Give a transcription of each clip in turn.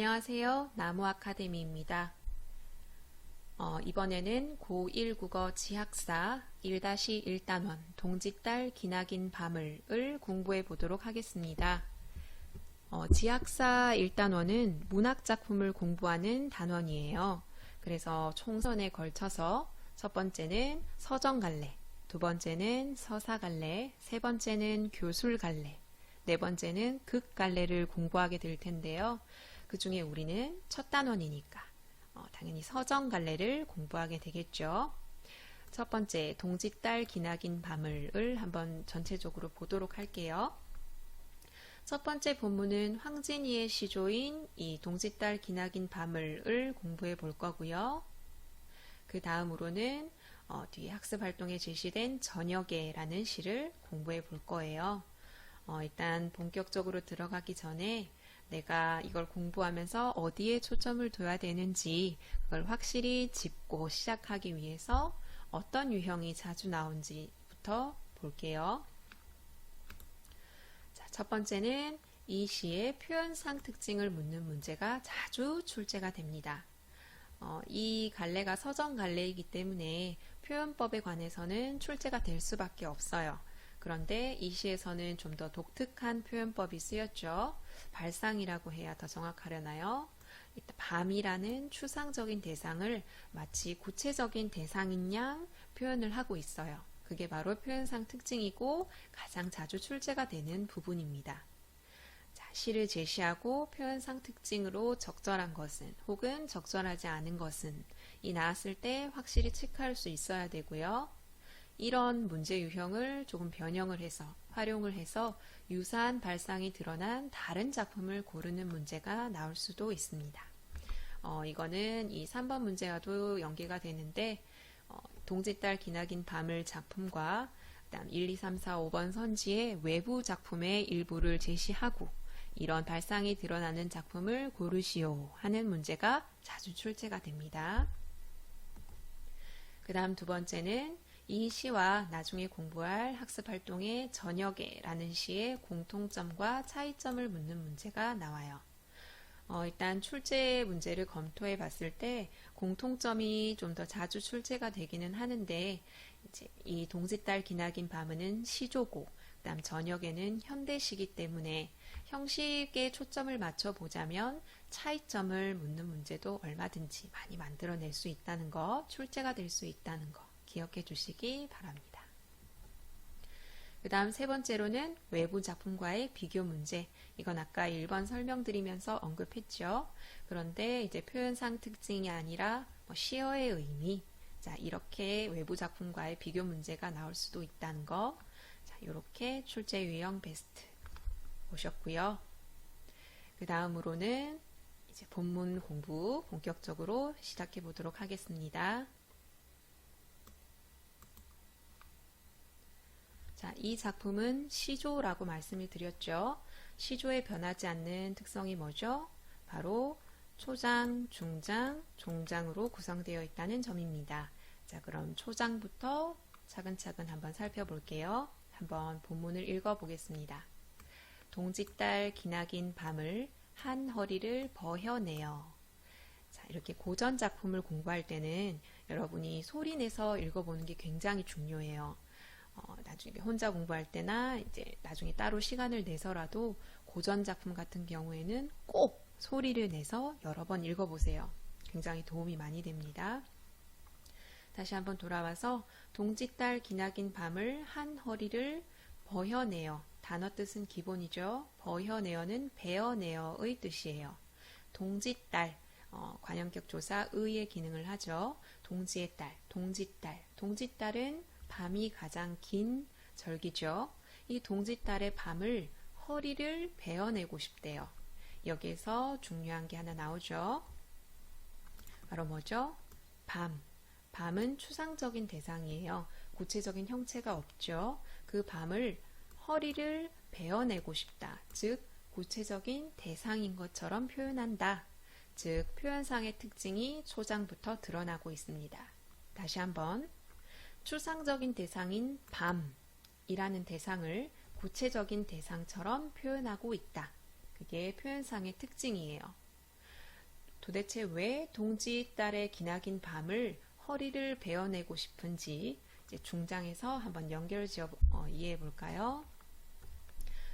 안녕하세요. 나무 아카데미입니다. 이번에는 고1 국어 지학사 1-1단원 동짓달 기나긴 밤을을 공부해 보도록 하겠습니다. 지학사 1단원은 문학작품을 공부하는 단원이에요. 그래서 총선에 걸쳐서 첫 번째는 서정갈래, 두 번째는 서사갈래, 세 번째는 교술갈래, 네 번째는 극갈래를 공부하게 될 텐데요. 그 중에 우리는 첫 단원이니까 당연히 서정갈래를 공부하게 되겠죠. 첫 번째 동짓달 기나긴 밤을을 한번 전체적으로 보도록 할게요. 첫 번째 본문은 황진이의 시조인 이 동짓달 기나긴 밤을을 공부해 볼 거고요. 그 다음으로는 뒤에 학습활동에 제시된 저녁에라는 시를 공부해 볼 거예요. 일단 본격적으로 들어가기 전에 내가 이걸 공부하면서 어디에 초점을 둬야 되는지 그걸 확실히 짚고 시작하기 위해서 어떤 유형이 자주 나온지부터 볼게요. 자, 첫 번째는 이 시의 표현상 특징을 묻는 문제가 자주 출제가 됩니다. 이 갈래가 서정 갈래이기 때문에 표현법에 관해서는 출제가 될 수밖에 없어요. 그런데 이 시에서는 좀 더 독특한 표현법이 쓰였죠. 발상이라고 해야 더 정확하려나요? 밤이라는 추상적인 대상을 마치 구체적인 대상인 양 표현을 하고 있어요. 그게 바로 표현상 특징이고 가장 자주 출제가 되는 부분입니다. 자, 시를 제시하고 표현상 특징으로 적절한 것은 혹은 적절하지 않은 것은 이 나왔을 때 확실히 체크할 수 있어야 되고요. 이런 문제 유형을 조금 변형을 해서 활용을 해서 유사한 발상이 드러난 다른 작품을 고르는 문제가 나올 수도 있습니다. 이거는 이 3번 문제와도 연계가 되는데 동짓달 기나긴 밤을 작품과 그다음 1, 2, 3, 4, 5번 선지의 외부 작품의 일부를 제시하고 이런 발상이 드러나는 작품을 고르시오 하는 문제가 자주 출제가 됩니다. 그 다음 두 번째는 이 시와 나중에 공부할 학습활동의 저녁에라는 시의 공통점과 차이점을 묻는 문제가 나와요. 일단 출제 문제를 검토해 봤을 때 공통점이 좀 더 자주 출제가 되기는 하는데 이제 이 동짓달 기나긴 밤은 시조고 그다음 저녁에는 현대시기 때문에 형식에 초점을 맞춰 보자면 차이점을 묻는 문제도 얼마든지 많이 만들어낼 수 있다는 거, 출제가 될 수 있다는 거 기억해 주시기 바랍니다. 그 다음 세 번째로는 외부 작품과의 비교 문제. 이건 아까 1번 설명드리면서 언급했죠. 그런데 이제 표현상 특징이 아니라 시어의 의미. 자, 이렇게 외부 작품과의 비교 문제가 나올 수도 있다는 거. 자, 이렇게 출제 유형 베스트 보셨고요. 그 다음으로는 이제 본문 공부 본격적으로 시작해 보도록 하겠습니다. 자, 이 작품은 시조라고 말씀을 드렸죠. 시조에 변하지 않는 특성이 뭐죠? 바로 초장, 중장, 종장으로 구성되어 있다는 점입니다. 자, 그럼 초장부터 차근차근 한번 살펴볼게요. 한번 본문을 읽어보겠습니다. 동짓달 기나긴 밤을 한 허리를 버혀내어. 자, 이렇게 고전 작품을 공부할 때는 여러분이 소리 내서 읽어보는 게 굉장히 중요해요. 나중에 혼자 공부할 때나 이제 나중에 따로 시간을 내서라도 고전 작품 같은 경우에는 꼭 소리를 내서 여러 번 읽어보세요. 굉장히 도움이 많이 됩니다. 다시 한번 돌아와서 동짓달 기나긴 밤을 한 허리를 버혀내어. 단어 뜻은 기본이죠. 버혀내어는 베어내어의 뜻이에요. 동짓달 관형격 조사 의의 기능을 하죠. 동지의 딸, 동짓달. 동짓달은 밤이 가장 긴 절기죠. 이 동짓달의 밤을 허리를 베어내고 싶대요. 여기에서 중요한 게 하나 나오죠. 바로 뭐죠? 밤. 밤은 추상적인 대상이에요. 구체적인 형체가 없죠. 그 밤을 허리를 베어내고 싶다. 즉 구체적인 대상인 것처럼 표현한다. 즉 표현상의 특징이 초장부터 드러나고 있습니다. 다시 한번 추상적인 대상인 밤이라는 대상을 구체적인 대상처럼 표현하고 있다. 그게 표현상의 특징이에요. 도대체 왜 동지 딸의 기나긴 밤을 허리를 베어내고 싶은지 이제 중장에서 한번 연결 지어 이해해 볼까요?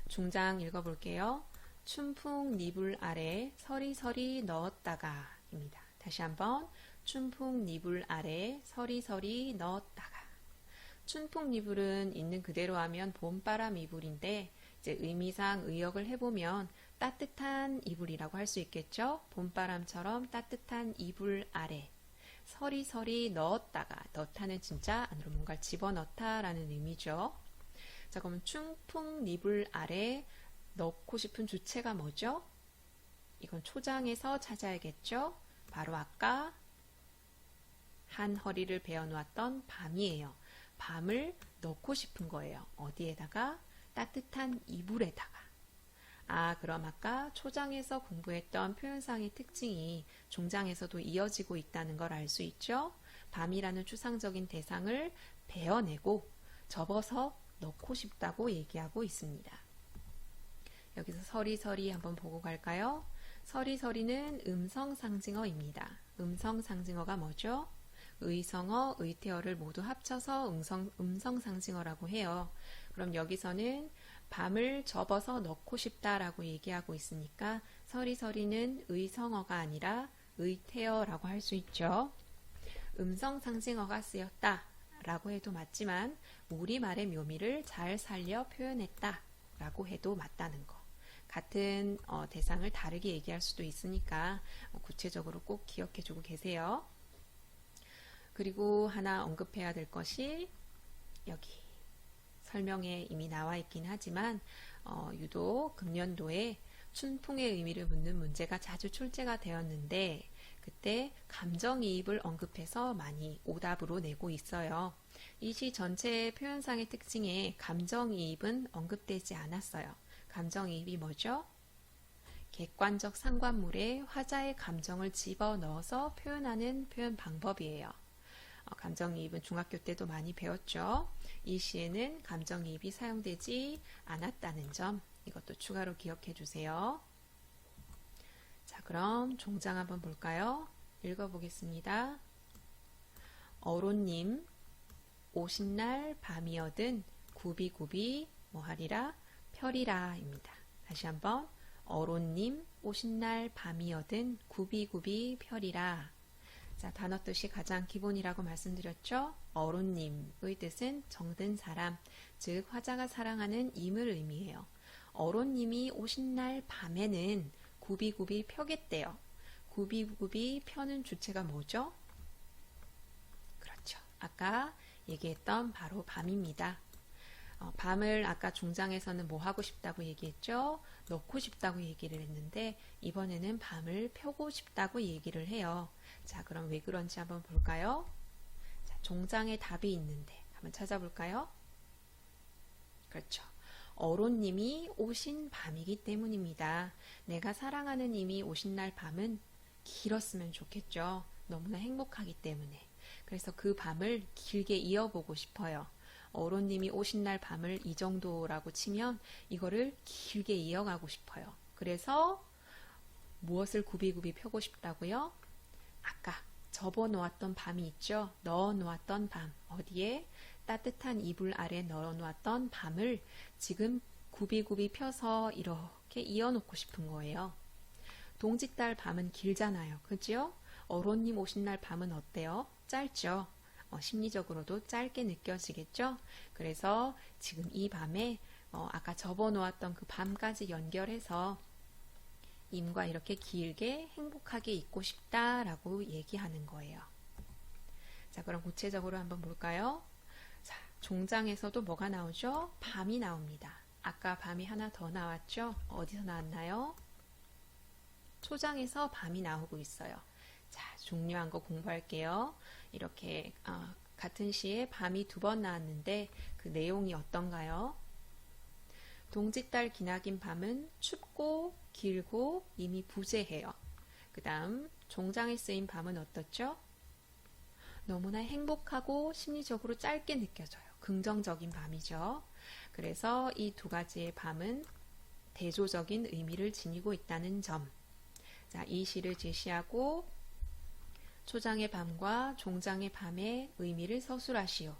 중장 읽어볼게요. 춘풍 니불 아래 서리서리 넣었다가 입니다. 다시 한번 춘풍 니불 아래 서리서리 넣었다가. 춘풍 니불은 있는 그대로 하면 봄바람 이불인데 이제 의미상 의역을 해보면 따뜻한 이불이라고 할 수 있겠죠. 봄바람처럼 따뜻한 이불 아래 서리서리 넣었다가, 넣다는 진짜 안으로 뭔가를 집어넣다라는 의미죠. 자, 그럼 춘풍 니불 아래 넣고 싶은 주체가 뭐죠? 이건 초장에서 찾아야겠죠. 바로 아까 한 허리를 베어 놓았던 밤이에요. 밤을 넣고 싶은 거예요. 어디에다가? 따뜻한 이불에다가. 아, 그럼 아까 초장에서 공부했던 표현상의 특징이 중장에서도 이어지고 있다는 걸 알 수 있죠? 밤이라는 추상적인 대상을 베어내고 접어서 넣고 싶다고 얘기하고 있습니다. 여기서 서리서리 한번 보고 갈까요? 서리서리는 음성상징어입니다. 음성상징어가 뭐죠? 의성어, 의태어를 모두 합쳐서 음성상징어라고 해요. 그럼 여기서는 밤을 접어서 넣고 싶다라고 얘기하고 있으니까 서리서리는 의성어가 아니라 의태어라고 할 수 있죠. 음성상징어가 쓰였다 라고 해도 맞지만 우리말의 묘미를 잘 살려 표현했다 라고 해도 맞다는 거. 같은 대상을 다르게 얘기할 수도 있으니까 구체적으로 꼭 기억해주고 계세요. 그리고 하나 언급해야 될 것이 여기 설명에 이미 나와 있긴 하지만 유독 금년도에 춘풍의 의미를 묻는 문제가 자주 출제가 되었는데 그때 감정이입을 언급해서 많이 오답으로 내고 있어요. 이 시 전체의 표현상의 특징에 감정이입은 언급되지 않았어요. 감정이입이 뭐죠? 객관적 상관물에 화자의 감정을 집어넣어서 표현하는 표현 방법이에요. 감정이입은 중학교 때도 많이 배웠죠. 이 시에는 감정이입이 사용되지 않았다는 점, 이것도 추가로 기억해 주세요. 자, 그럼 종장 한번 볼까요? 읽어보겠습니다. 어론님, 오신 날 밤이어든 구비구비 뭐하리라 펴리라 입니다. 다시 한번 어론님, 오신 날 밤이어든 구비구비 펴리라. 자, 단어 뜻이 가장 기본이라고 말씀드렸죠. 어론님의 뜻은 정든 사람, 즉 화자가 사랑하는 임을 의미해요. 어론님이 오신 날 밤에는 구비구비 펴겠대요. 구비구비 펴는 주체가 뭐죠? 그렇죠. 아까 얘기했던 바로 밤입니다. 밤을 아까 중장에서는 뭐 하고 싶다고 얘기했죠? 넣고 싶다고 얘기를 했는데 이번에는 밤을 펴고 싶다고 얘기를 해요. 자, 그럼 왜 그런지 한번 볼까요? 자, 종장에 답이 있는데 한번 찾아볼까요? 그렇죠. 어론님이 오신 밤이기 때문입니다. 내가 사랑하는 님이 오신 날 밤은 길었으면 좋겠죠. 너무나 행복하기 때문에. 그래서 그 밤을 길게 이어보고 싶어요. 어론님이 오신 날 밤을 이 정도라고 치면 이거를 길게 이어가고 싶어요. 그래서 무엇을 구비구비 펴고 싶다고요? 아까 접어놓았던 밤이 있죠. 넣어놓았던 밤. 어디에? 따뜻한 이불 아래 넣어놓았던 밤을 지금 구비구비 펴서 이렇게 이어놓고 싶은 거예요. 동짓달 밤은 길잖아요. 그죠? 어론님 오신 날 밤은 어때요? 짧죠? 심리적으로도 짧게 느껴지겠죠? 그래서 지금 이 밤에 아까 접어놓았던 그 밤까지 연결해서 임과 이렇게 길게 행복하게 있고 싶다라고 얘기하는 거예요. 자, 그럼 구체적으로 한번 볼까요? 자, 종장에서도 뭐가 나오죠? 밤이 나옵니다. 아까 밤이 하나 더 나왔죠? 어디서 나왔나요? 초장에서 밤이 나오고 있어요. 자, 중요한 거 공부할게요. 이렇게 같은 시에 밤이 2번 나왔는데 그 내용이 어떤가요? 동짓달 기나긴 밤은 춥고 길고 이미 부재해요. 그 다음 종장에 쓰인 밤은 어떻죠? 너무나 행복하고 심리적으로 짧게 느껴져요. 긍정적인 밤이죠. 그래서 이 두 가지의 밤은 대조적인 의미를 지니고 있다는 점. 자, 이 시를 제시하고 초장의 밤과 종장의 밤의 의미를 서술하시오.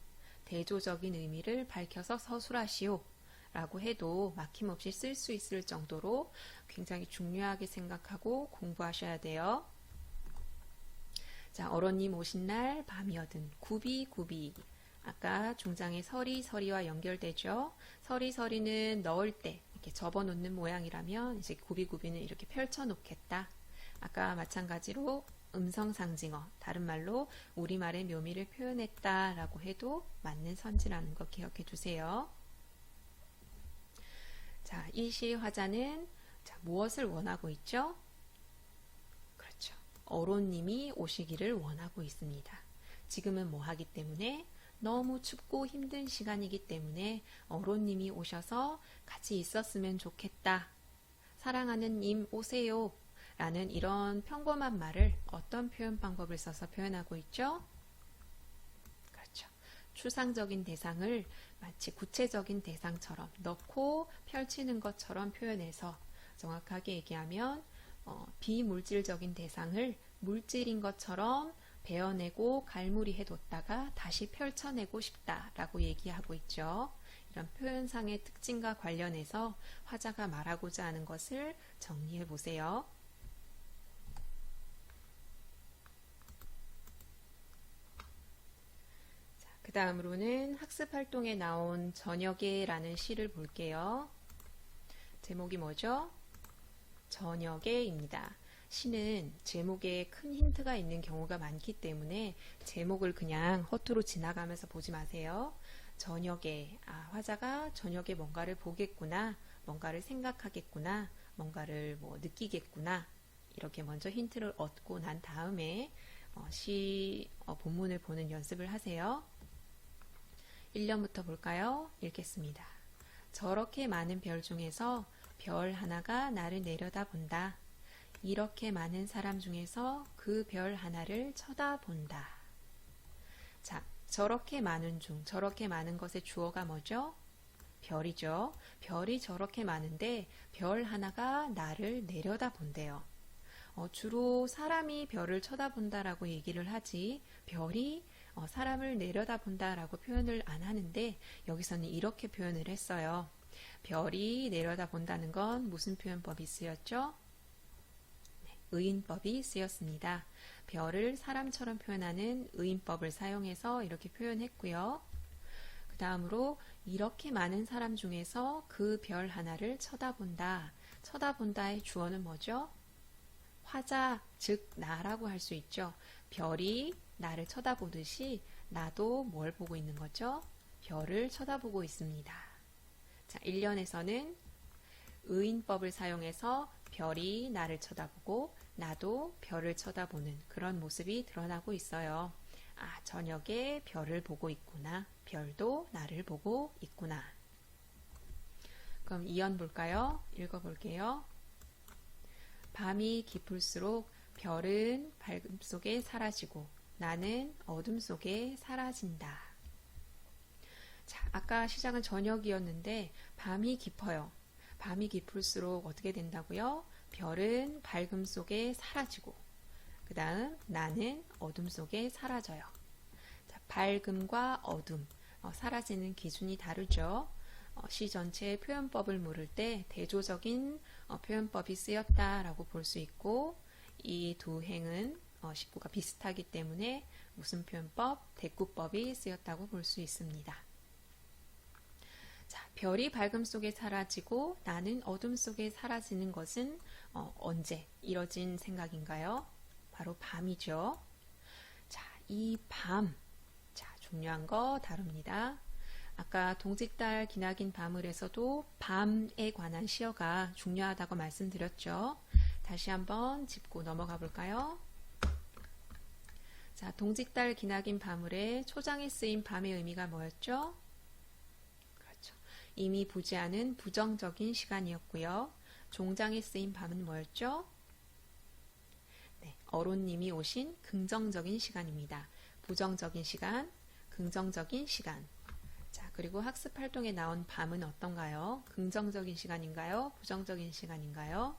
대조적인 의미를 밝혀서 서술하시오. 라고 해도 막힘없이 쓸 수 있을 정도로 굉장히 중요하게 생각하고 공부하셔야 돼요. 자, 어른님 오신 날 밤이어든 구비구비. 아까 중장의 서리와 연결되죠. 서리는 넣을 때 이렇게 접어놓는 모양이라면 이제 구비구비는 이렇게 펼쳐놓겠다. 아까 마찬가지로 음성상징어, 다른 말로 우리말의 묘미를 표현했다라고 해도 맞는 선지라는 거 기억해 두세요. 자, 이 시의 화자는 무엇을 원하고 있죠? 그렇죠. 어른님이 오시기를 원하고 있습니다. 지금은 뭐 하기 때문에? 너무 춥고 힘든 시간이기 때문에 어른님이 오셔서 같이 있었으면 좋겠다. 사랑하는 님 오세요. 라는 이런 평범한 말을 어떤 표현 방법을 써서 표현하고 있죠? 그렇죠. 추상적인 대상을 마치 구체적인 대상처럼 넣고 펼치는 것처럼 표현해서 정확하게 얘기하면 비물질적인 대상을 물질인 것처럼 베어내고 갈무리해뒀다가 다시 펼쳐내고 싶다라고 얘기하고 있죠. 이런 표현상의 특징과 관련해서 화자가 말하고자 하는 것을 정리해 보세요. 그 다음으로는 학습활동에 나온 저녁에라는 시를 볼게요. 제목이 뭐죠? 저녁에입니다. 시는 제목에 큰 힌트가 있는 경우가 많기 때문에 제목을 그냥 허투루 지나가면서 보지 마세요. 저녁에, 화자가 저녁에 뭔가를 보겠구나, 뭔가를 생각하겠구나, 뭔가를 느끼겠구나, 이렇게 먼저 힌트를 얻고 난 다음에 시 본문을 보는 연습을 하세요. 1년부터 볼까요? 읽겠습니다. 저렇게 많은 별 중에서 별 하나가 나를 내려다본다. 이렇게 많은 사람 중에서 그 별 하나를 쳐다본다. 자, 저렇게 많은 중, 저렇게 많은 것의 주어가 뭐죠? 별이죠. 별이 저렇게 많은데 별 하나가 나를 내려다본대요. 주로 사람이 별을 쳐다본다라고 얘기를 하지 별이 사람을 내려다본다라고 표현을 안 하는데 여기서는 이렇게 표현을 했어요. 별이 내려다본다는 건 무슨 표현법이 쓰였죠? 네, 의인법이 쓰였습니다. 별을 사람처럼 표현하는 의인법을 사용해서 이렇게 표현했고요. 그 다음으로 이렇게 많은 사람 중에서 그 별 하나를 쳐다본다. 쳐다본다의 주어는 뭐죠? 화자, 즉 나라고 할 수 있죠. 별이 나를 쳐다보듯이 나도 뭘 보고 있는 거죠? 별을 쳐다보고 있습니다. 자, 1년에서는 의인법을 사용해서 별이 나를 쳐다보고 나도 별을 쳐다보는 그런 모습이 드러나고 있어요. 저녁에 별을 보고 있구나. 별도 나를 보고 있구나. 그럼 2연 볼까요? 읽어볼게요. 밤이 깊을수록 별은 밝음 속에 사라지고 나는 어둠 속에 사라진다. 자, 아까 시작은 저녁이었는데 밤이 깊어요. 밤이 깊을수록 어떻게 된다고요? 별은 밝음 속에 사라지고 그 다음 나는 어둠 속에 사라져요. 자, 밝음과 어둠, 사라지는 기준이 다르죠. 시 전체의 표현법을 물을 때 대조적인 표현법이 쓰였다라고 볼 수 있고 이 두 행은 식구가 비슷하기 때문에 무슨 표현법? 대꾸법이 쓰였다고 볼 수 있습니다. 자, 별이 밝음 속에 사라지고 나는 어둠 속에 사라지는 것은 언제 이뤄진 생각인가요? 바로 밤이죠. 자, 이 밤, 중요한 거 다룹니다. 아까 동짓달 기나긴 밤을에서도 밤에 관한 시어가 중요하다고 말씀드렸죠. 다시 한번 짚고 넘어가 볼까요? 자, 동짓달 기나긴 밤을에 초장에 쓰인 밤의 의미가 뭐였죠? 그렇죠. 이미 부지하는 부정적인 시간이었고요. 종장에 쓰인 밤은 뭐였죠? 네, 어른님이 오신 긍정적인 시간입니다. 부정적인 시간, 긍정적인 시간. 자, 그리고 학습 활동에 나온 밤은 어떤가요? 긍정적인 시간인가요? 부정적인 시간인가요?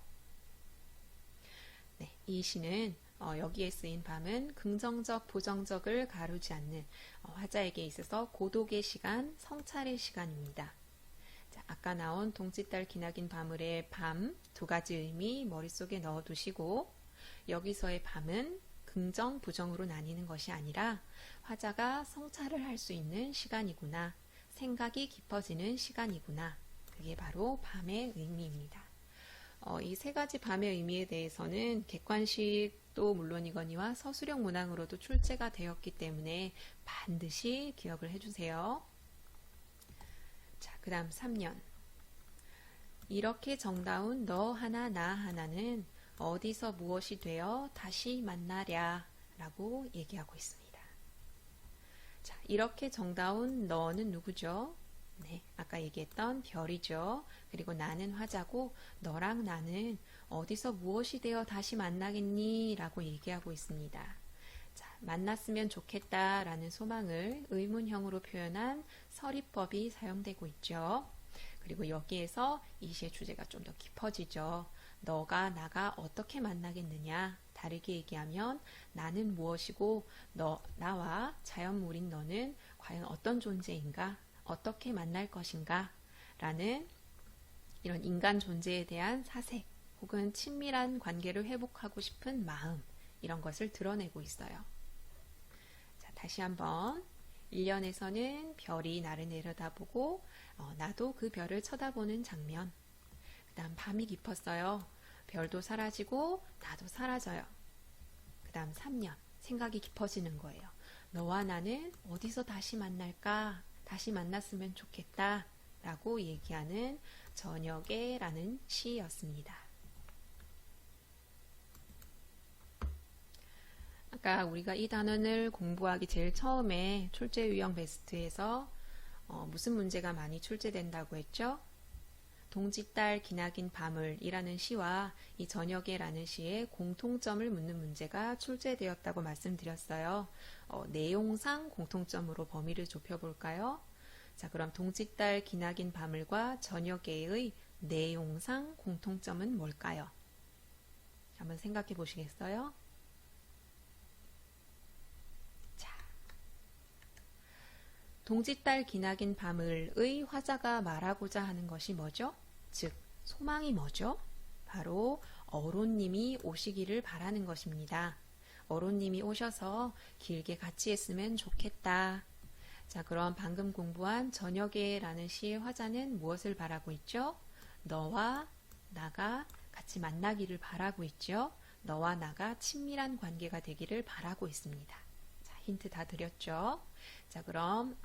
네, 이 시는 여기에 쓰인 밤은 긍정적, 부정적을 가르지 않는 화자에게 있어서 고독의 시간, 성찰의 시간입니다. 자, 아까 나온 동짓달 기나긴 밤을의 밤 두 가지 의미 머릿속에 넣어두시고 여기서의 밤은 긍정, 부정으로 나뉘는 것이 아니라 화자가 성찰을 할 수 있는 시간이구나. 생각이 깊어지는 시간이구나. 그게 바로 밤의 의미입니다. 이 세 가지 밤의 의미에 대해서는 객관식도 물론이거니와 서술형 문항으로도 출제가 되었기 때문에 반드시 기억을 해주세요. 자, 그 다음 3년. 이렇게 정다운 너 하나 나 하나는 어디서 무엇이 되어 다시 만나랴 라고 얘기하고 있습니다. 자, 이렇게 정다운 너는 누구죠? 네, 아까 얘기했던 별이죠. 그리고 나는 화자고 너랑 나는 어디서 무엇이 되어 다시 만나겠니? 라고 얘기하고 있습니다. 자, 만났으면 좋겠다 라는 소망을 의문형으로 표현한 서리법이 사용되고 있죠. 그리고 여기에서 이 시의 주제가 좀 더 깊어지죠. 너가 나가 어떻게 만나겠느냐? 다르게 얘기하면 나는 무엇이고 나와 자연물인 너는 과연 어떤 존재인가? 어떻게 만날 것인가? 라는 이런 인간 존재에 대한 사색 혹은 친밀한 관계를 회복하고 싶은 마음 이런 것을 드러내고 있어요. 자, 다시 한번 1년에서는 별이 나를 내려다보고 나도 그 별을 쳐다보는 장면. 그 다음 밤이 깊었어요. 별도 사라지고 나도 사라져요. 그 다음 3년 생각이 깊어지는 거예요. 너와 나는 어디서 다시 만날까? 다시 만났으면 좋겠다 라고 얘기하는 저녁에 라는 시였습니다. 아까 우리가 이 단원을 공부하기 제일 처음에 출제 유형 베스트에서 무슨 문제가 많이 출제된다고 했죠? 동짓달 기나긴 밤을 이라는 시와 이 저녁에 라는 시의 공통점을 묻는 문제가 출제되었다고 말씀드렸어요. 내용상 공통점으로 범위를 좁혀볼까요? 자, 그럼 동짓달 기나긴 밤을과 저녁에의 내용상 공통점은 뭘까요? 한번 생각해 보시겠어요? 자, 동짓달 기나긴 밤을의 화자가 말하고자 하는 것이 뭐죠? 즉, 소망이 뭐죠? 바로 어론님이 오시기를 바라는 것입니다. 어론님이 오셔서 길게 같이 했으면 좋겠다. 자, 그럼 방금 공부한 저녁에 라는 시의 화자는 무엇을 바라고 있죠? 너와 나가 같이 만나기를 바라고 있죠. 너와 나가 친밀한 관계가 되기를 바라고 있습니다. 자, 힌트 다 드렸죠? 자, 그럼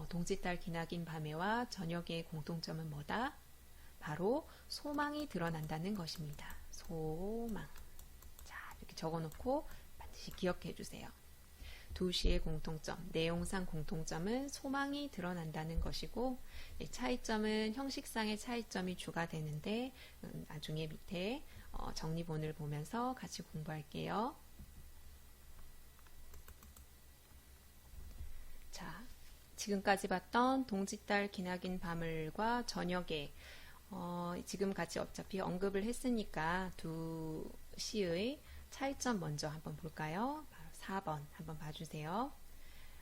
동짓달 기나긴 밤에와 저녁의 공통점은 뭐다? 바로 소망이 드러난다는 것입니다. 소망. 자, 이렇게 적어놓고 반드시 기억해 주세요. 두 시의 공통점, 내용상 공통점은 소망이 드러난다는 것이고 차이점은 형식상의 차이점이 주가 되는데 나중에 밑에 정리본을 보면서 같이 공부할게요. 자, 지금까지 봤던 동짓달 기나긴 밤을과 저녁에 지금 같이 어차피 언급을 했으니까 두 시의 차이점 먼저 한번 볼까요? 바로 4번 한번 봐주세요.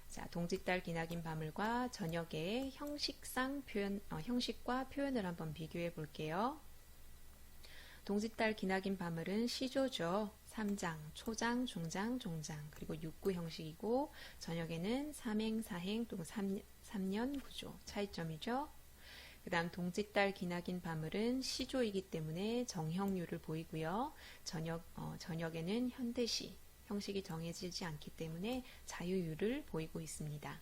자, 동짓달 기나긴 밤을과 저녁의 형식상 표현, 형식과 표현을 한번 비교해 볼게요. 동짓달 기나긴 밤을은 시조죠. 3장, 초장, 중장, 종장, 그리고 6구 형식이고 저녁에는 3행, 4행 또는 3년 구조 차이점이죠. 그 다음 동짓달 기나긴 밤을은 시조이기 때문에 정형률을 보이고요. 저녁에는 현대시, 형식이 정해지지 않기 때문에 자유율을 보이고 있습니다.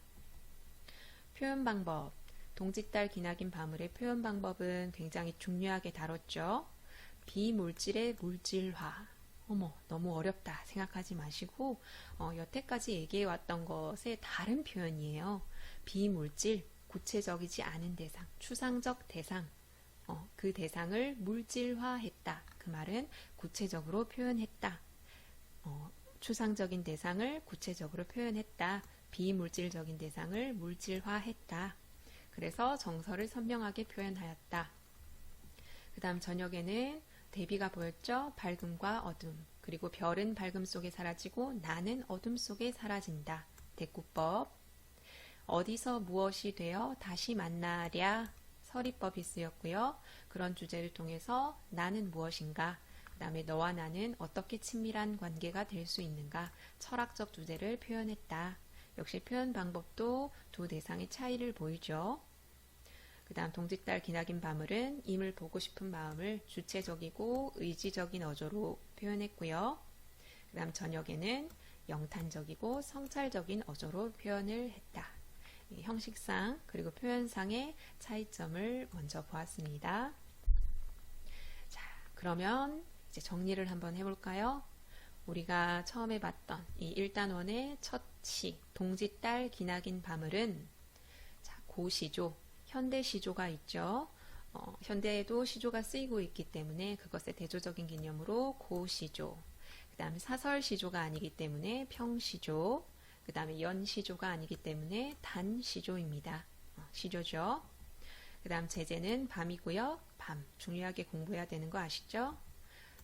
표현 방법, 동짓달 기나긴 밤을의 표현 방법은 굉장히 중요하게 다뤘죠. 비물질의 물질화. 어머, 너무 어렵다 생각하지 마시고 여태까지 얘기해왔던 것의 다른 표현이에요. 비물질, 구체적이지 않은 대상, 추상적 대상, 그 대상을 물질화했다. 그 말은 구체적으로 표현했다. 추상적인 대상을 구체적으로 표현했다. 비물질적인 대상을 물질화했다. 그래서 정서를 선명하게 표현하였다. 그 다음 저녁에는 대비가 보였죠? 밝음과 어둠. 그리고 별은 밝음 속에 사라지고 나는 어둠 속에 사라진다. 대꾸법. 어디서 무엇이 되어 다시 만나랴. 서리법이 쓰였고요. 그런 주제를 통해서 나는 무엇인가, 그 다음에 너와 나는 어떻게 친밀한 관계가 될 수 있는가, 철학적 주제를 표현했다. 역시 표현 방법도 두 대상의 차이를 보이죠. 그 다음 동짓달 기나긴 밤을은 임을 보고 싶은 마음을 주체적이고 의지적인 어조로 표현했고요. 그 다음 저녁에는 영탄적이고 성찰적인 어조로 표현을 했다. 형식상 그리고 표현상의 차이점을 먼저 보았습니다. 자, 그러면 이제 정리를 한번 해볼까요? 우리가 처음에 봤던 이 1단원의 첫 시, 동짓달 기나긴 밤을은 고시조, 현대시조가 있죠. 현대에도 시조가 쓰이고 있기 때문에 그것의 대조적인 개념으로 고시조, 그 다음에 사설시조가 아니기 때문에 평시조, 그 다음에 연시조가 아니기 때문에 단시조입니다. 시조죠. 그 다음 제재는 밤이고요. 밤, 중요하게 공부해야 되는 거 아시죠?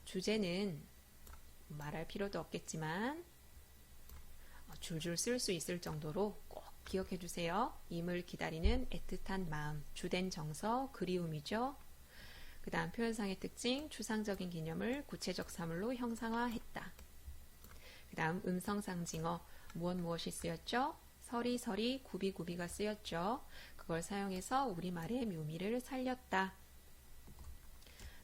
주제는 말할 필요도 없겠지만 줄줄 쓸 수 있을 정도로 꼭 기억해 주세요. 임을 기다리는 애틋한 마음, 주된 정서, 그리움이죠. 그 다음 표현상의 특징, 추상적인 개념을 구체적 사물로 형상화했다. 그 다음 음성상징어, 무엇이 쓰였죠? 서리, 구비가 쓰였죠. 그걸 사용해서 우리말의 묘미를 살렸다.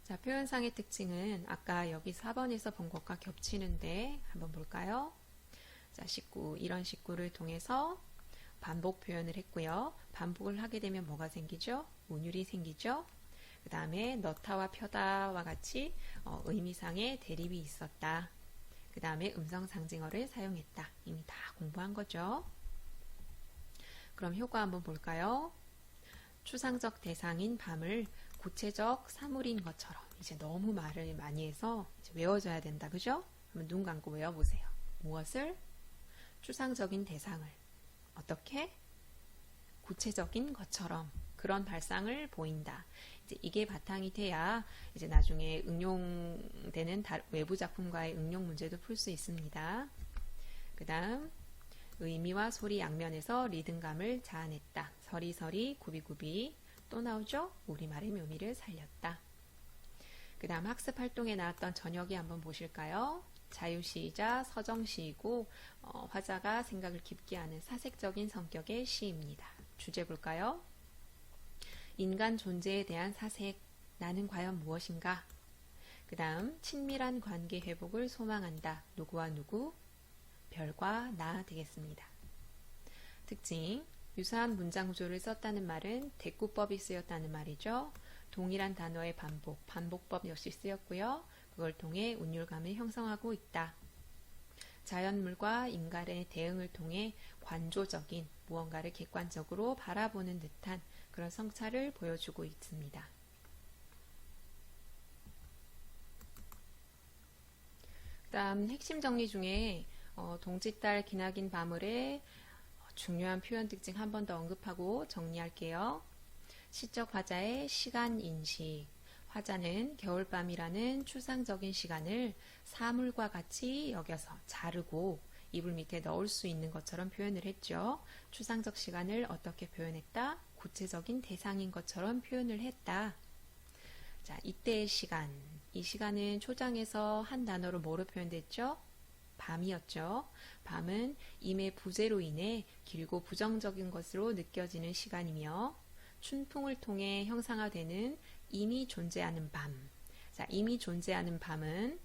자, 표현상의 특징은 아까 여기 4번에서 본 것과 겹치는데 한번 볼까요? 자, 식구, 이런 식구를 통해서 반복 표현을 했고요. 반복을 하게 되면 뭐가 생기죠? 운율이 생기죠. 그 다음에 넣다와 펴다와 같이 의미상의 대립이 있었다. 그 다음에 음성상징어를 사용했다. 이미 다 공부한 거죠. 그럼 효과 한번 볼까요? 추상적 대상인 밤을 구체적 사물인 것처럼, 이제 너무 말을 많이 해서 이제 외워줘야 된다. 그죠? 한번 눈 감고 외워보세요. 무엇을? 추상적인 대상을. 어떻게? 구체적인 것처럼 그런 발상을 보인다. 이제 이게 바탕이 돼야 이제 나중에 응용되는 외부 작품과의 응용 문제도 풀 수 있습니다. 그 다음 의미와 소리 양면에서 리듬감을 자아냈다. 서리, 구비 또 나오죠? 우리말의 묘미를 살렸다. 그 다음 학습 활동에 나왔던 저녁이 한번 보실까요? 자유시이자 서정시이고 화자가 생각을 깊게 하는 사색적인 성격의 시입니다. 주제 볼까요? 인간 존재에 대한 사색, 나는 과연 무엇인가? 그 다음 친밀한 관계 회복을 소망한다. 누구와 누구? 별과 나 되겠습니다. 특징, 유사한 문장 구조를 썼다는 말은 대꾸법이 쓰였다는 말이죠. 동일한 단어의 반복법 역시 쓰였고요. 그걸 통해 운율감을 형성하고 있다. 자연물과 인간의 대응을 통해 관조적인 무언가를 객관적으로 바라보는 듯한 그런 성찰을 보여주고 있습니다. 그 다음 핵심 정리 중에 동짓달 기나긴 밤을의 중요한 표현 특징 한 번 더 언급하고 정리할게요. 시적 화자의 시간 인식. 화자는 겨울밤이라는 추상적인 시간을 사물과 같이 여겨서 자르고 이불 밑에 넣을 수 있는 것처럼 표현을 했죠. 추상적 시간을 어떻게 표현했다? 구체적인 대상인 것처럼 표현을 했다. 자, 이때의 시간. 이 시간은 초장에서 한 단어로 뭐로 표현됐죠? 밤이었죠. 밤은 임의 부재로 인해 길고 부정적인 것으로 느껴지는 시간이며 춘풍을 통해 형상화되는 이미 존재하는 밤. 자, 이미 존재하는 밤은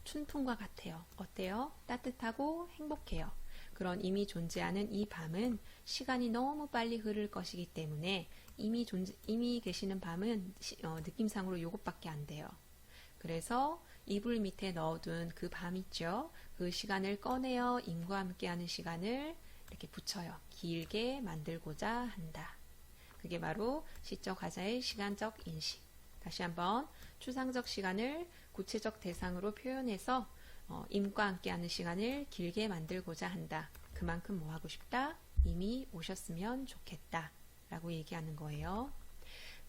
춘풍과 같아요. 어때요? 따뜻하고 행복해요. 그런 이미 존재하는 이 밤은 시간이 너무 빨리 흐를 것이기 때문에 이미 계시는 밤은 느낌상으로 이것밖에 안 돼요. 그래서 이불 밑에 넣어둔 그 밤 있죠. 그 시간을 꺼내어 임과 함께하는 시간을 이렇게 붙여요. 길게 만들고자 한다. 그게 바로 시적 화자의 시간적 인식. 다시 한번 추상적 시간을 구체적 대상으로 표현해서 임과 함께하는 시간을 길게 만들고자 한다. 그만큼 뭐 하고 싶다? 이미 오셨으면 좋겠다. 라고 얘기하는 거예요.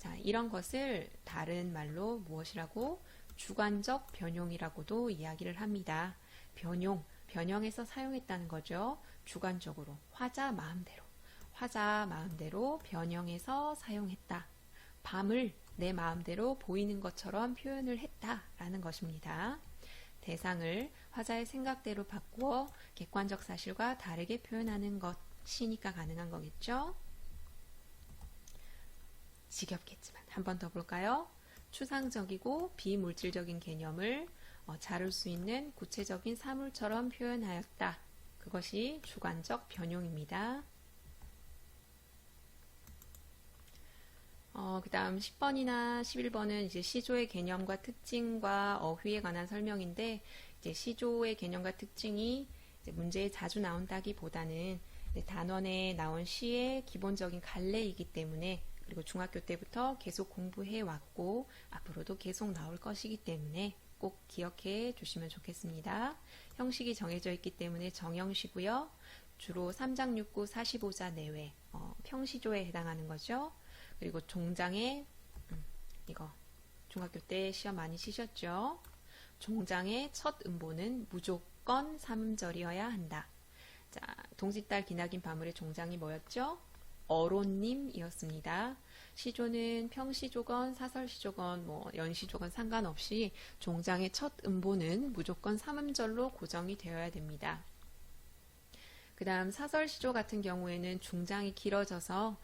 자, 이런 것을 다른 말로 무엇이라고? 주관적 변용이라고도 이야기를 합니다. 변형해서 사용했다는 거죠. 주관적으로, 화자 마음대로 변형해서 사용했다. 밤을 내 마음대로 보이는 것처럼 표현을 했다라는 것입니다. 대상을 화자의 생각대로 바꾸어 객관적 사실과 다르게 표현하는 것이니까 가능한 거겠죠. 지겹겠지만 한 번 더 볼까요? 추상적이고 비물질적인 개념을 자를 수 있는 구체적인 사물처럼 표현하였다. 그것이 주관적 변용입니다. 그 다음 10번이나 11번은 이제 시조의 개념과 특징과 어휘에 관한 설명인데, 이제 시조의 개념과 특징이 이제 문제에 자주 나온다기보다는 단원에 나온 시의 기본적인 갈래이기 때문에, 그리고 중학교 때부터 계속 공부해 왔고 앞으로도 계속 나올 것이기 때문에 꼭 기억해 주시면 좋겠습니다. 형식이 정해져 있기 때문에 정형시고요. 주로 3장 6구 45자 내외 평시조에 해당하는 거죠. 그리고 종장의 이거 중학교 때 시험 많이 치셨죠. 종장의 첫 음보는 무조건 삼음절이어야 한다. 자, 동짓달 기나긴 바물의 종장이 뭐였죠? 어론님이었습니다. 시조는 평시조건, 사설시조건, 연시조건 상관없이 종장의 첫 음보는 무조건 삼음절로 고정이 되어야 됩니다. 그 다음 사설시조 같은 경우에는 중장이 길어져서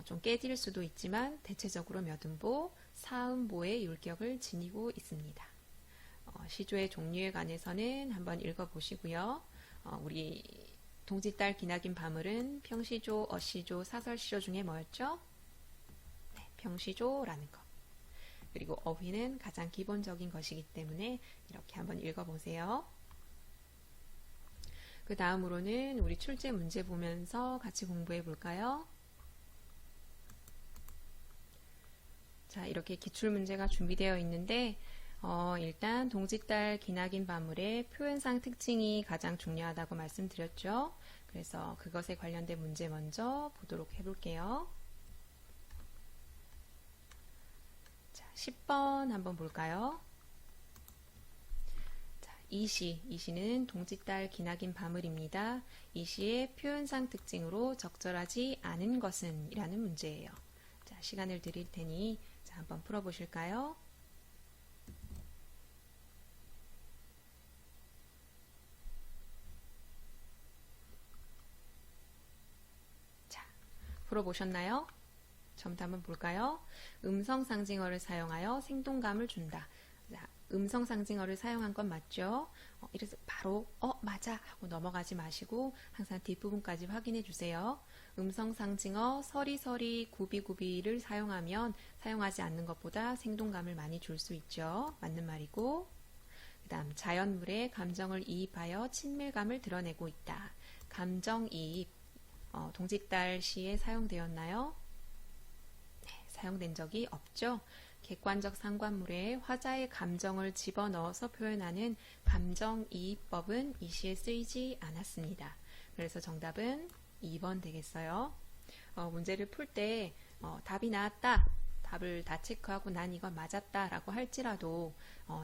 좀 깨질 수도 있지만 대체적으로 몇 음보, 사음보의 율격을 지니고 있습니다. 시조의 종류에 관해서는 한번 읽어보시고요. 우리 동짓달 기나긴 바물은 평시조, 어시조, 사설시조 중에 뭐였죠? 네, 평시조라는 것. 그리고 어휘는 가장 기본적인 것이기 때문에 이렇게 한번 읽어보세요. 그 다음으로는 우리 출제 문제 보면서 같이 공부해 볼까요? 자, 이렇게 기출문제가 준비되어 있는데 일단 동짓달 기나긴 바물의 표현상 특징이 가장 중요하다고 말씀드렸죠. 그래서 그것에 관련된 문제 먼저 보도록 해볼게요. 자, 10번 한번 볼까요? 자, 이 시는 동짓달 기나긴 바물입니다. 이 시의 표현상 특징으로 적절하지 않은 것은? 이라는 문제예요. 자, 시간을 드릴 테니 자, 한번 풀어보실까요? 풀어보셨나요? 처음부터 한번 볼까요? 음성상징어를 사용하여 생동감을 준다. 자, 음성상징어를 사용한 건 맞죠? 이래서 바로 맞아 하고 넘어가지 마시고 항상 뒷부분까지 확인해 주세요. 음성상징어 서리서리 구비구비를 사용하지 않는 것보다 생동감을 많이 줄 수 있죠. 맞는 말이고, 그 다음 자연물에 감정을 이입하여 친밀감을 드러내고 있다. 감정이입 동짓달 시에 사용되었나요? 네, 사용된 적이 없죠. 객관적 상관물에 화자의 감정을 집어넣어서 표현하는 감정이입법은 이 시에 쓰이지 않았습니다. 그래서 정답은 2번 되겠어요. 문제를 풀 때 답이 나왔다. 답을 다 체크하고 난 이건 맞았다 라고 할지라도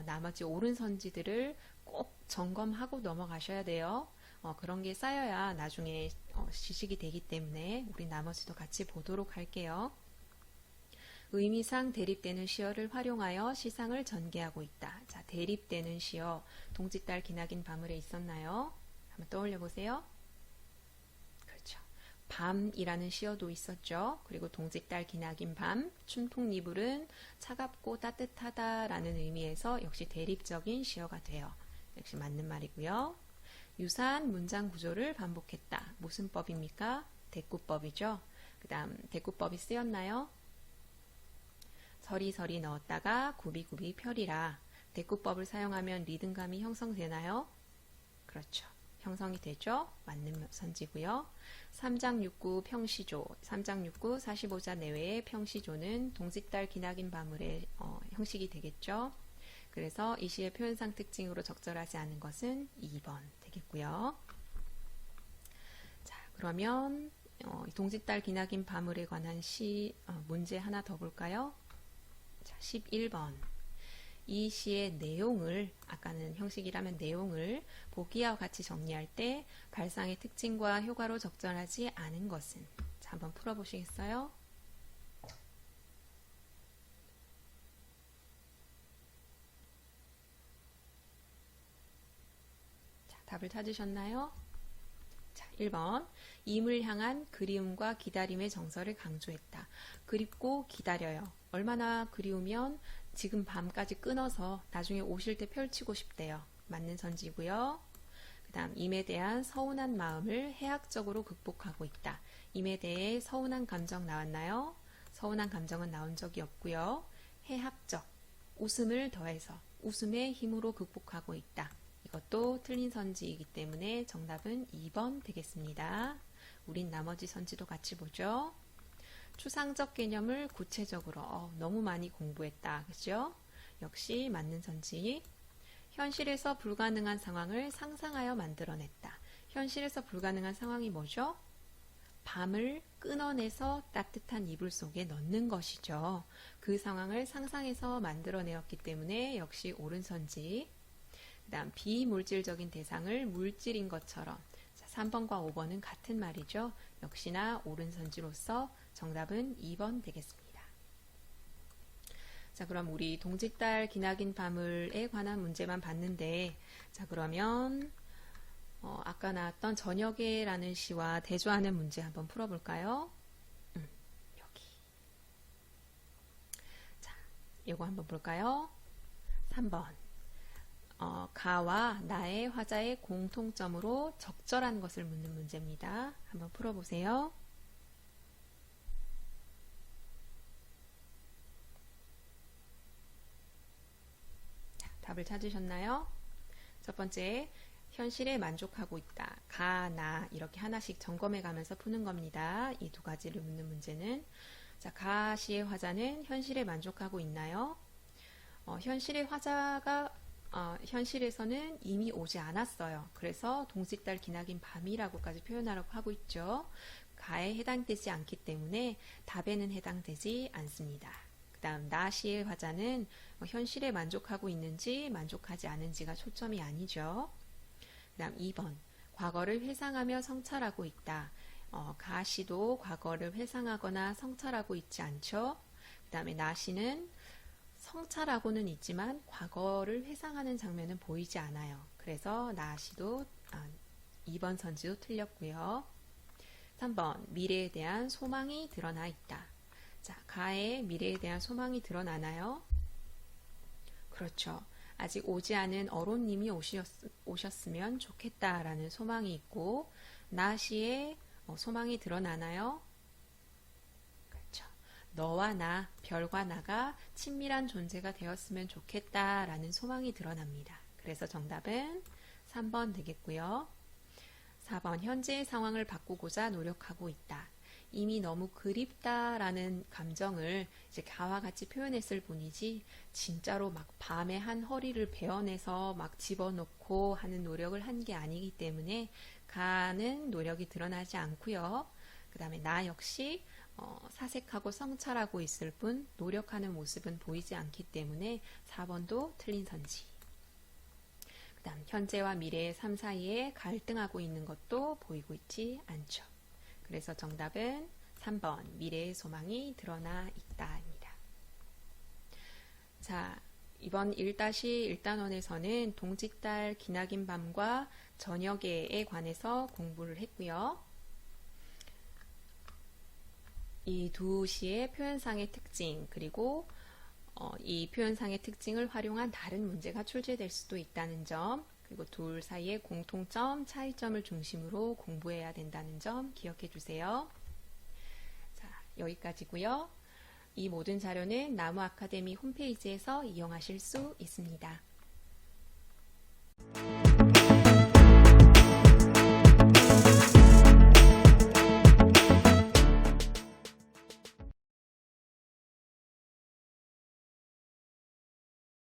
나머지 옳은 선지들을 꼭 점검하고 넘어가셔야 돼요. 그런 게 쌓여야 나중에 지식이 되기 때문에 우리 나머지도 같이 보도록 할게요. 의미상 대립되는 시어를 활용하여 시상을 전개하고 있다. 자, 대립되는 시어 동짓달 기나긴 바물에 있었나요? 한번 떠올려 보세요. 그렇죠. 밤이라는 시어도 있었죠. 그리고 동짓달 기나긴 밤, 춘풍니불은 차갑고 따뜻하다라는 의미에서 역시 대립적인 시어가 돼요. 역시 맞는 말이고요. 유사한 문장 구조를 반복했다. 무슨 법입니까? 대꾸법이죠. 그 다음 대꾸법이 쓰였나요? 서리서리 넣었다가 구비구비 펴리라. 대꾸법을 사용하면 리듬감이 형성되나요? 그렇죠. 형성이 되죠. 맞는 선지고요. 3장 6구 평시조, 3장 6구 45자 내외의 평시조는 동짓달 기나긴 바물의 형식이 되겠죠. 그래서 이 시의 표현상 특징으로 적절하지 않은 것은 2번 되겠고요. 자, 그러면 동짓달 기나긴 밤을에 관한 문제 하나 더 볼까요? 자, 11번. 이 시의 내용을, 아까는 형식이라면 내용을 보기와 같이 정리할 때 발상의 특징과 효과로 적절하지 않은 것은? 자, 한번 풀어보시겠어요? 자, 답을 찾으셨나요? 자, 1번. 임을 향한 그리움과 기다림의 정서를 강조했다. 그립고 기다려요. 얼마나 그리우면 지금 밤까지 끊어서 나중에 오실 때 펼치고 싶대요. 맞는 선지고요. 그 다음 임에 대한 서운한 마음을 해학적으로 극복하고 있다. 임에 대해 서운한 감정 나왔나요? 서운한 감정은 나온 적이 없고요. 해학적, 웃음을 더해서 웃음의 힘으로 극복하고 있다. 이것도 틀린 선지이기 때문에 정답은 2번 되겠습니다. 우린 나머지 선지도 같이 보죠. 추상적 개념을 구체적으로 너무 많이 공부했다. 그죠? 역시 맞는 선지. 현실에서 불가능한 상황을 상상하여 만들어냈다. 현실에서 불가능한 상황이 뭐죠? 밤을 끊어내서 따뜻한 이불 속에 넣는 것이죠. 그 상황을 상상해서 만들어내었기 때문에 역시 옳은 선지. 그 다음 비물질적인 대상을 물질인 것처럼. 자, 3번과 5번은 같은 말이죠. 역시나 옳은 선지로서 정답은 2번 되겠습니다. 자, 그럼 우리 동짓달 기나긴 밤을에 관한 문제만 봤는데, 자, 그러면 아까 나왔던 저녁에라는 시와 대조하는 문제 한번 풀어볼까요? 여기. 자, 이거 한번 볼까요? 3번. 가와 나의 화자의 공통점으로 적절한 것을 묻는 문제입니다. 한번 풀어보세요. 자, 답을 찾으셨나요? 첫 번째, 현실에 만족하고 있다. 가, 나 이렇게 하나씩 점검해 가면서 푸는 겁니다. 이 두 가지를 묻는 문제는. 자, 가 씨의 화자는 현실에 만족하고 있나요? 현실의 화자가 현실에서는 이미 오지 않았어요. 그래서 동짓달 기나긴 밤이라고까지 표현하라고 하고 있죠. 가에 해당되지 않기 때문에 답에는 해당되지 않습니다. 그 다음 나 씨의 화자는 현실에 만족하고 있는지 만족하지 않은지가 초점이 아니죠. 그 다음 2번 과거를 회상하며 성찰하고 있다. 가 씨도 과거를 회상하거나 성찰하고 있지 않죠. 그 다음에 나 씨는 성찰하고는 있지만 과거를 회상하는 장면은 보이지 않아요. 그래서 나 씨도 2번 선지도 틀렸고요. 3번 미래에 대한 소망이 드러나 있다. 자, 가의 미래에 대한 소망이 드러나나요? 그렇죠. 아직 오지 않은 어론님이 오셨으면 좋겠다라는 소망이 있고 나 씨의 소망이 드러나나요? 그렇죠. 너와 나, 별과 나가 친밀한 존재가 되었으면 좋겠다라는 소망이 드러납니다. 그래서 정답은 3번 되겠고요. 4번 현재의 상황을 바꾸고자 노력하고 있다. 이미 너무 그립다라는 감정을 이제 가와 같이 표현했을 뿐이지 진짜로 막 밤에 한 허리를 베어내서 막 집어넣고 하는 노력을 한 게 아니기 때문에 가는 노력이 드러나지 않고요. 그 다음에 나 역시 사색하고 성찰하고 있을 뿐 노력하는 모습은 보이지 않기 때문에 4번도 틀린 선지. 그 다음 현재와 미래의 삶 사이에 갈등하고 있는 것도 보이고 있지 않죠. 그래서 정답은 3번 미래의 소망이 드러나 있다입니다. 자, 이번 1-1단원에서는 동짓달 기나긴 밤과 저녁에에 관해서 공부를 했고요. 이 두 시의 표현상의 특징 그리고 이 표현상의 특징을 활용한 다른 문제가 출제될 수도 있다는 점 그리고 둘 사이의 공통점, 차이점을 중심으로 공부해야 된다는 점 기억해 주세요. 자, 여기까지고요. 이 모든 자료는 나무 아카데미 홈페이지에서 이용하실 수 있습니다.